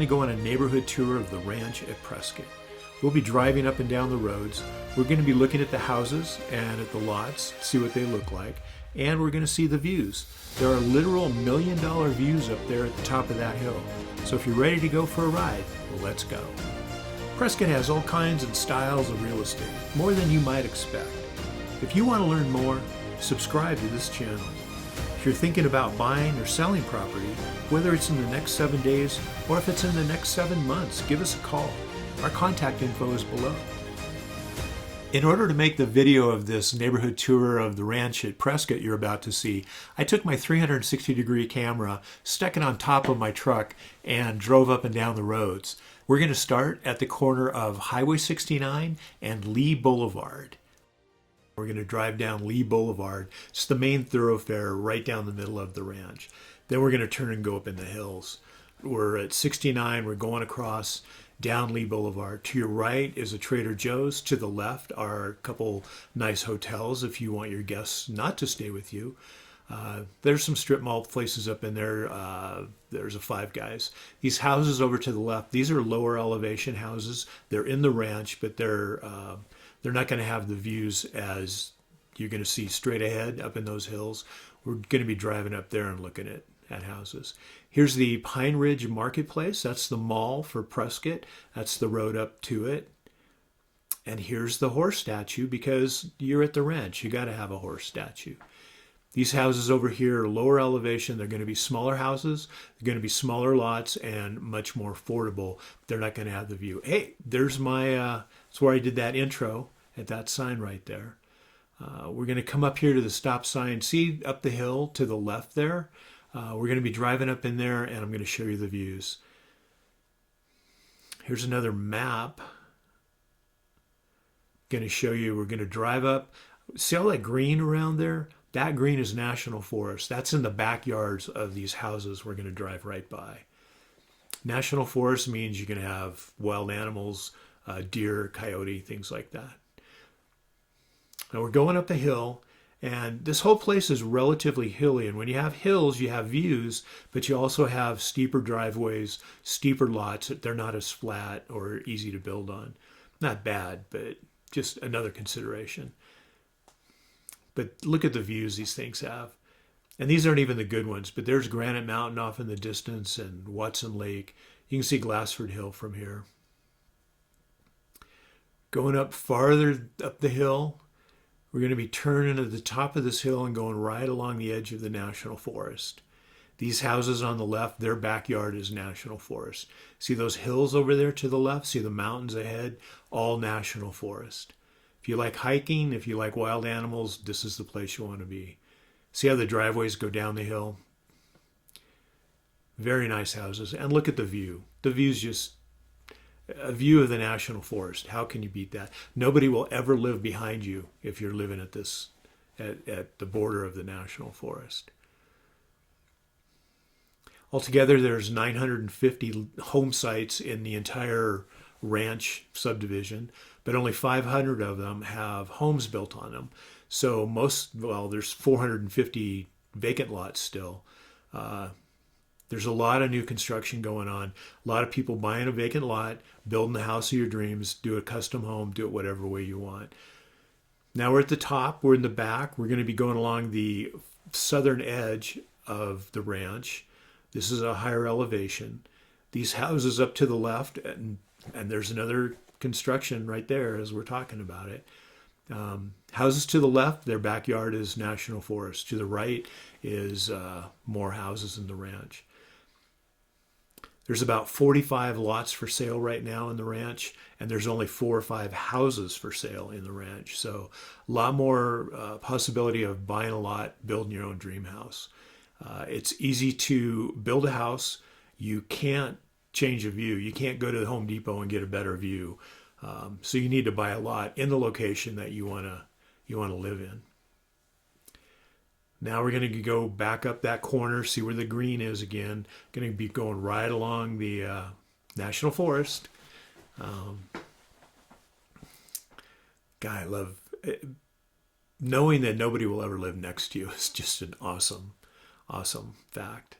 to go on a neighborhood tour of the ranch at Prescott. We'll be driving up and down the roads. We're going to be looking at the houses and at the lots, see what they look like, and we're going to see the views. There are literal $1 million views up there at the top of that hill. So if you're ready to go for a ride, let's go. Prescott has all kinds and styles of real estate, more than you might expect. If you want to learn more, subscribe to this channel. If you're thinking about buying or selling property, whether it's in the next 7 days or if it's in the next 7 months, give us a call. Our contact info is below. In order to make the video of this neighborhood tour of the ranch at Prescott you're about to see, I took my 360-degree camera, stuck it on top of my truck, and drove up and down the roads. We're going to start at the corner of Highway 69 and Lee Boulevard. We're going to drive down Lee Boulevard. It's the main thoroughfare right down the middle of the ranch. Then we're going to turn and go up in the hills. We're at 69. We're going across down Lee Boulevard. To your right is a Trader Joe's. To the left are a couple nice hotels if you want your guests not to stay with you. There's some strip mall places up in there. There's a Five Guys. These houses over to the left, these are lower elevation houses. They're in the ranch, but they're not going to have the views as you're going to see straight ahead up in those hills. We're going to be driving up there and looking at houses. Here's the Pine Ridge Marketplace. That's the mall for Prescott. That's the road up to it. And here's the horse statue because you're at the ranch. You got to have a horse statue. These houses over here are lower elevation. They're going to be smaller houses. They're going to be smaller lots and much more affordable. They're not going to have the view. Hey, there's my, that's where I did that intro at that sign right there. We're going to come up here to the stop sign. See up the hill to the left there? We're going to be driving up in there and I'm going to show you the views. Here's another map. Going to show you, we're going to drive up. See all that green around there? That green is National Forest. That's in the backyards of these houses we're going to drive right by. National Forest means you're going to have wild animals, deer, coyote, things like that. Now we're going up a hill, and this whole place is relatively hilly. And when you have hills, you have views, but you also have steeper driveways, steeper lots. They're not as flat or easy to build on. Not bad, but just another consideration. But look at the views these things have. And these aren't even the good ones, but there's Granite Mountain off in the distance and Watson Lake. You can see Glassford Hill from here. Going up farther up the hill, we're going to be turning at the top of this hill and going right along the edge of the National Forest. These houses on the left, their backyard is National Forest. See those hills over there to the left? See the mountains ahead? All National Forest. If you like hiking, if you like wild animals, this is the place you want to be. See how the driveways go down the hill? Very nice houses. And look at the view. The view's just a view of the National Forest. How can you beat that? Nobody will ever live behind you if you're living at the border of the National Forest. Altogether, there's 950 home sites in the entire ranch subdivision, but only 500 of them have homes built on them. So there's 450 vacant lots still. There's a lot of new construction going on. A lot of people buying a vacant lot, building the house of your dreams, do a custom home, do it whatever way you want. Now we're at the top, we're in the back. We're going to be going along the southern edge of the ranch. This is a higher elevation. These houses up to the left, and there's another construction right there as we're talking about it. Houses to the left, their backyard is National Forest. To the right is more houses in the ranch. There's about 45 lots for sale right now in the ranch, and there's only 4 or 5 houses for sale in the ranch. So a lot more possibility of buying a lot, building your own dream house. It's easy to build a house. You can't change a view. You can't go to the Home Depot and get a better view. So you need to buy a lot in the location that you want to live in. Now we're going to go back up that corner, see where the green is again. Going to be going right along the National Forest. I love it. Knowing that nobody will ever live next to you is just an awesome fact.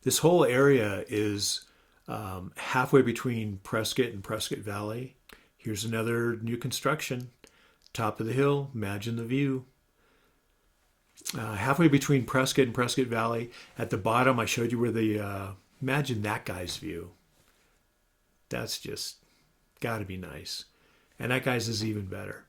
This whole area is halfway between Prescott and Prescott Valley. Here's another new construction. Top of the hill, imagine the view. Halfway between Prescott and Prescott Valley. At the bottom, I showed you where imagine that guy's view. That's just got to be nice. And that guy's is even better.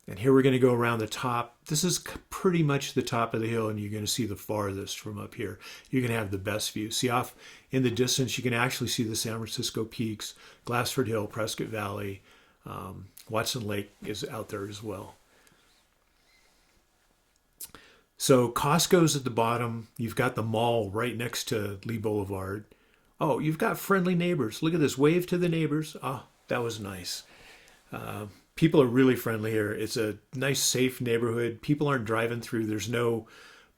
And here we're going to go around the top. This is pretty much the top of the hill, and you're going to see the farthest from up here. You're going to have the best view. See off in the distance, you can actually see the San Francisco peaks, Glassford Hill, Prescott Valley. Watson Lake is out there as well. So Costco's at the bottom. You've got the mall right next to Lee Boulevard. Oh, you've got friendly neighbors. Look at this. Wave to the neighbors. Oh, that was nice. People are really friendly here. It's a nice, safe neighborhood. People aren't driving through. There's no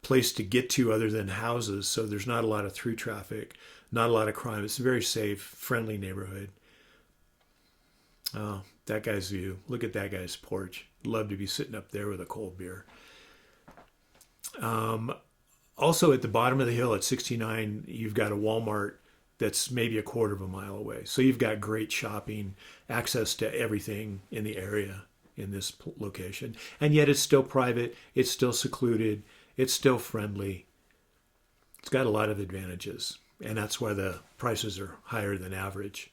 place to get to other than houses, so there's not a lot of through traffic, not a lot of crime. It's a very safe, friendly neighborhood. Oh, that guy's view. Look at that guy's porch. Love to be sitting up there with a cold beer. Also, at the bottom of the hill at 69, you've got a Walmart that's maybe a quarter of a mile away. So you've got great shopping, access to everything in the area in this location. And yet it's still private, it's still secluded, it's still friendly. It's got a lot of advantages, and that's why the prices are higher than average.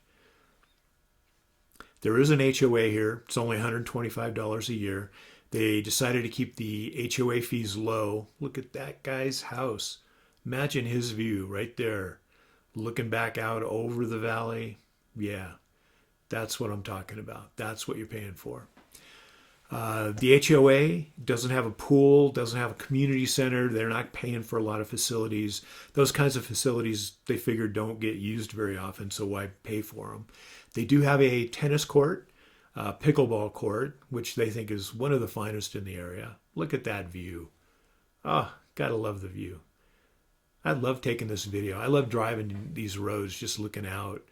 There is an HOA here. It's only $125 a year. They decided to keep the HOA fees low. Look at that guy's house. Imagine his view right there, looking back out over the valley. Yeah, that's what I'm talking about. That's what you're paying for. The HOA doesn't have a pool, doesn't have a community center. They're not paying for a lot of facilities. Those kinds of facilities, they figure, don't get used very often, so why pay for them? They do have a tennis court, pickleball court, which they think is one of the finest in the area. Look at that view. Oh, gotta love the view. I love taking this video. I love driving these roads, just looking out.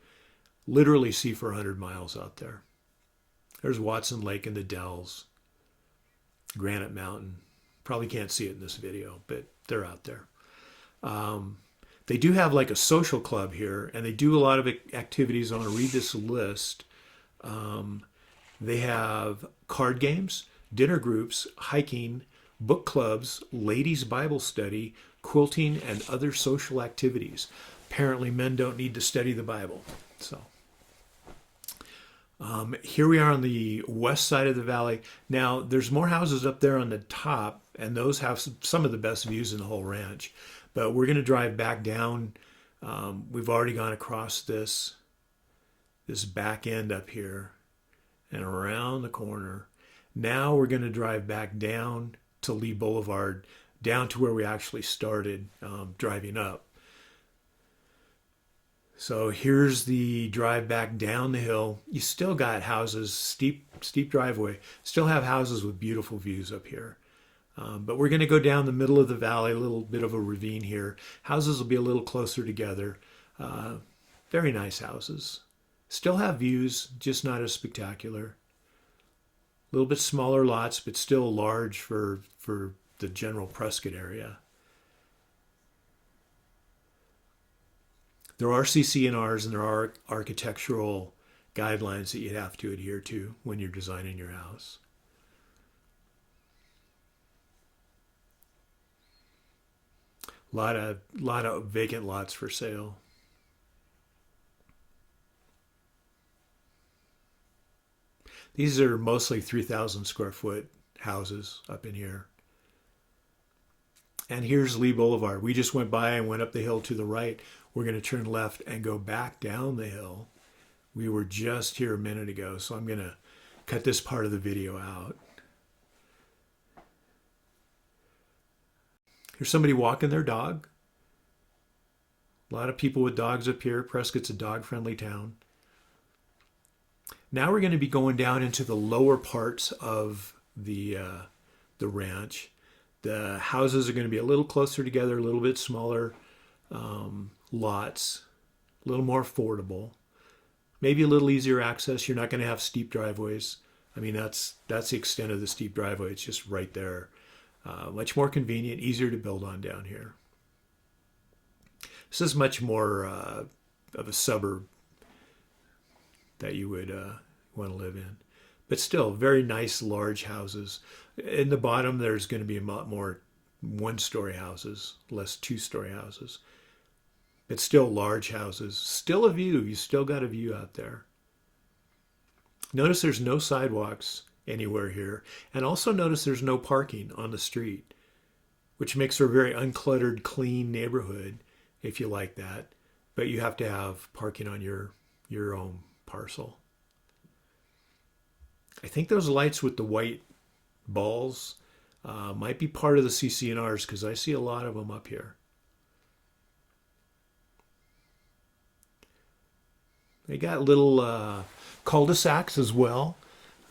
Literally see for 100 miles out there. There's Watson Lake and the Dells. Granite Mountain. Probably can't see it in this video, but they're out there. They do have like a social club here, and they do a lot of activities. I want to read this list. They have card games, dinner groups, hiking, book clubs, ladies' Bible study, quilting, and other social activities. Apparently men don't need to study the Bible. So here we are on the west side of the valley. Now there's more houses up there on the top, and those have some of the best views in the whole ranch. But we're going to drive back down. We've already gone across this back end up here and around the corner. Now we're going to drive back down to Lee Boulevard, down to where we actually started driving up. So here's the drive back down the hill. You still got houses, steep driveway. Still have houses with beautiful views up here. But we're going to go down the middle of the valley, a little bit of a ravine here. Houses will be a little closer together. Very nice houses. Still have views, just not as spectacular. A little bit smaller lots, but still large for the general Prescott area. There are CC&Rs and there are architectural guidelines that you have to adhere to when you're designing your house. A lot of vacant lots for sale. These are mostly 3,000 square foot houses up in here. And here's Lee Boulevard. We just went by and went up the hill to the right. We're going to turn left and go back down the hill. We were just here a minute ago, so I'm going to cut this part of the video out. Here's somebody walking their dog. A lot of people with dogs up here. Prescott's a dog-friendly town. Now we're going to be going down into the lower parts of the ranch. The houses are going to be a little closer together, a little bit smaller lots, a little more affordable, maybe a little easier access. You're not going to have steep driveways. I mean, that's the extent of the steep driveway. It's just right there. Much more convenient, easier to build on down here. This is much more of a suburb that you would want to live in. But still, very nice, large houses. In the bottom, there's going to be a lot more one-story houses, less two-story houses. But still large houses. Still a view. You still got a view out there. Notice there's no sidewalks anywhere here. And also notice there's no parking on the street, which makes for a very uncluttered, clean neighborhood, if you like that. But you have to have parking on your own parcel. I think those lights with the white balls might be part of the CC&Rs because I see a lot of them up here. They got little cul-de-sacs as well.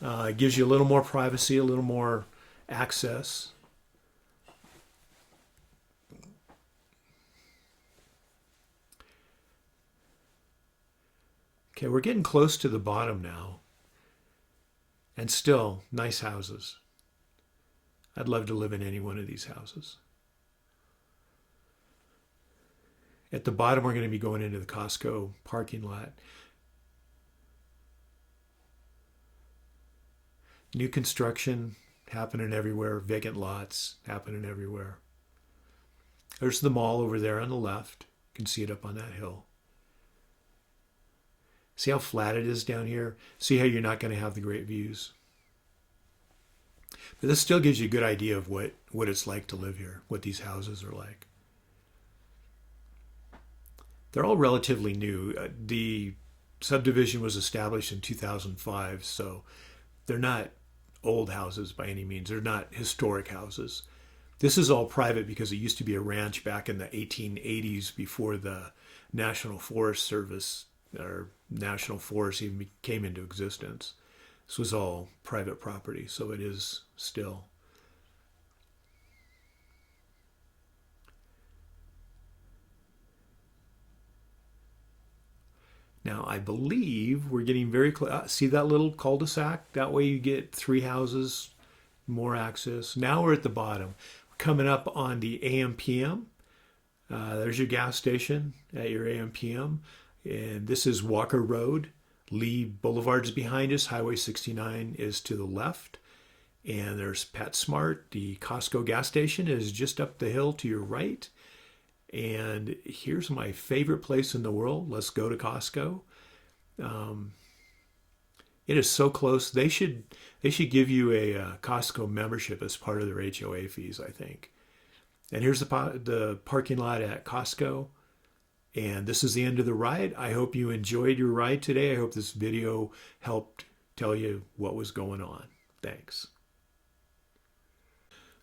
It gives you a little more privacy, a little more access. Okay, we're getting close to the bottom now. And still, nice houses. I'd love to live in any one of these houses. At the bottom, we're going to be going into the Costco parking lot. New construction happening everywhere. Vacant lots happening everywhere. There's the mall over there on the left. You can see it up on that hill. See how flat it is down here? See how you're not going to have the great views? But this still gives you a good idea of what it's like to live here, what these houses are like. They're all relatively new. The subdivision was established in 2005, so they're not old houses by any means. They're not historic houses. This is all private because it used to be a ranch back in the 1880s before the National Forest Service or National Forest even came into existence. This was all private property, so it is still. Now, I believe we're getting very close. See that little cul-de-sac? That way you get 3 houses, more access. Now we're at the bottom. We're coming up on the AM/PM. There's your gas station at your AM/PM. And this is Walker Road. Lee Boulevard's behind us. Highway 69 is to the left. And there's PetSmart. The Costco gas station is just up the hill to your right. And here's my favorite place in the world. Let's go to Costco. It is so close. They should give you a Costco membership as part of their HOA fees, I think. And here's the parking lot at Costco. And this is the end of the ride. I hope you enjoyed your ride today. I hope this video helped tell you what was going on. Thanks.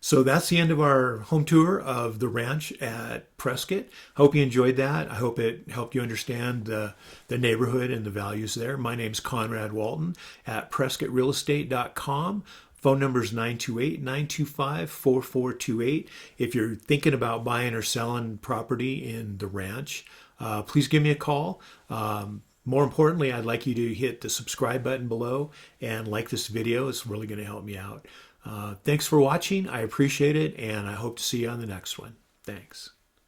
So that's the end of our home tour of the ranch at Prescott. Hope you enjoyed that. I hope it helped you understand the neighborhood and the values there. My name's Conrad Walton at PrescottRealEstate.com. Phone number is 928-925-4428. If you're thinking about buying or selling property in the ranch, please give me a call. More importantly, I'd like you to hit the subscribe button below and like this video. It's really going to help me out. Thanks for watching. I appreciate it, and I hope to see you on the next one. Thanks.